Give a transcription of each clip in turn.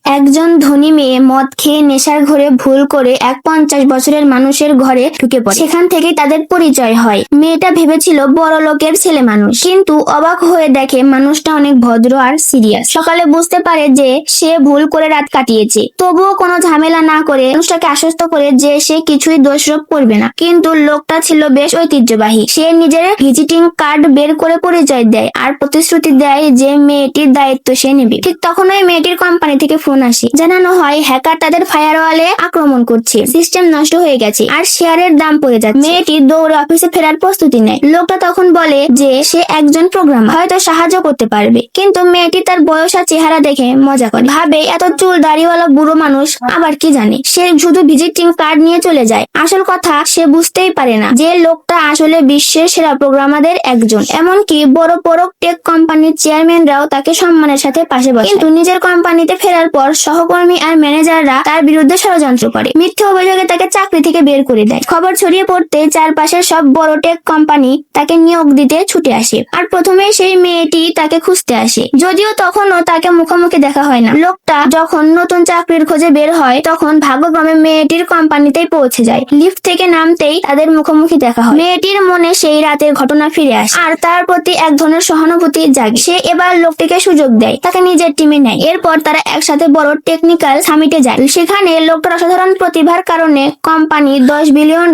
একজন ধনী মেয়ে মদ খেয়ে নেশার ঘরে ভুল করে এক 50 বছরের মানুষের ঘরে ঢুকে পড়ে। সেখান থেকেই তাদের পরিচয় হয়। মেয়েটা ভেবেছিল বড় লোকের ছেলে মানুষ, কিন্তু অবাক হয়ে দেখে মানুষটা অনেক ভদ্র আর সিরিয়াস। সকালে বুঝতে পারে যে সে ভুল করে রাত কাটিয়েছে, তবুও কোনো ঝামেলা না করে মানুষটাকে আশ্বস্ত করে যে সে কিছুই দোষারোপ করবে না। কিন্তু লোকটা ছিল বেশ ঐতিহ্যবাহী। সে নিজের ভিজিটিং কার্ড বের করে পরিচয় দেয় আর প্রতিশ্রুতি দেয় যে মেয়েটির দায়িত্ব সে নেবে। ঠিক তখনই মেয়েটির কোম্পানি থেকে ফোন আসে। জানানো হয় হ্যাকার তাদের ফায়ারওয়ালে আক্রমণ করছে, সিস্টেম নষ্ট হয়ে গেছে আর শেয়ারের দাম পড়ে যাচ্ছে। মেয়েটি দৌড়ে অফিসে ফেরার প্রস্তুতি নেয়। লোকটা তখন বলে যে সে একজন প্রোগ্রামার, হয়তো সাহায্য করতে পারবে। কিন্তু মেয়েটি তার বয়স আর চেহারা দেখে মজা করে, ভাবে এত চুল দাড়িওয়ালা বুড়ো মানুষ আবার কি জানে। সে শুধু ভিজিটিং কার্ড নিয়ে চলে যায়। আসল কথা সে বুঝতেই পারে না যে লোকটা আসলে বিশ্বের সেরা প্রোগ্রামারদের একজন। এমনকি বড় বড় টেক কোম্পানির চেয়ারম্যানরাও তাকে সম্মানের সাথে পাশে বসে। কিন্তু নিজের কোম্পানিতে ফেরার পর সহকর্মী আর ম্যানেজাররা তার বিরুদ্ধে ষড়যন্ত্র করে, মিথ্যে অভিযোগে তাকে চাকরি থেকে বের করে দেয়। খবর ছড়িয়ে পড়তে চারপাশের সব বড় টেক কোম্পানি তাকে নিয়োগ দিতে ছুটে আসে। আর প্রথমে সেই মেয়েটি তাকে খুঁজতে আসে, যদিও তখনও তাকে মুখোমুখি দেখা হয় না। লোকটা যখন নতুন চাকরির খোঁজে বের হয় তখন ভাগ্যক্রমে মেয়েটির কোম্পানিতেই পৌঁছে যায়। লিফট থেকে নামতেই তাদের মুখোমুখি দেখা হয়। মেয়েটির মনে সেই রাতের ঘটনা ফিরে আসে আর তার প্রতি এক ধরনের সহানুভূতি জাগে। সে এবার লোকটিকে সুযোগ দেয়, তাকে নিজের টিমে নেয়। এরপর তারা একসাথে বড় টেকনিক্যাল সামিটে যায়। সেখানে লোকটার অসাধারণ প্রতিভার কারণে কোম্পানি $10 বিলিয়ন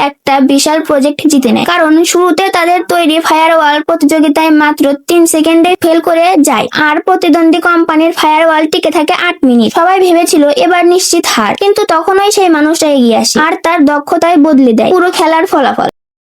একটা বিশাল প্রজেক্ট জিতে নেয়। কারণ শুরুতে তাদের তৈরি ফায়ারওয়াল প্রতিযোগিতায় মাত্র 3 সেকেন্ডে ফেল করে যায় আর প্রতিদ্বন্দ্বী কোম্পানির ফায়ারওয়াল টিকে থাকে 8 মিনিট। সবাই ভেবেছিল এবার নিশ্চিত হার, কিন্তু তখনই সেই মানুষটা এগিয়ে আসে আর তার দক্ষতায় বদলে দেয় পুরো খেলার ফলাফল।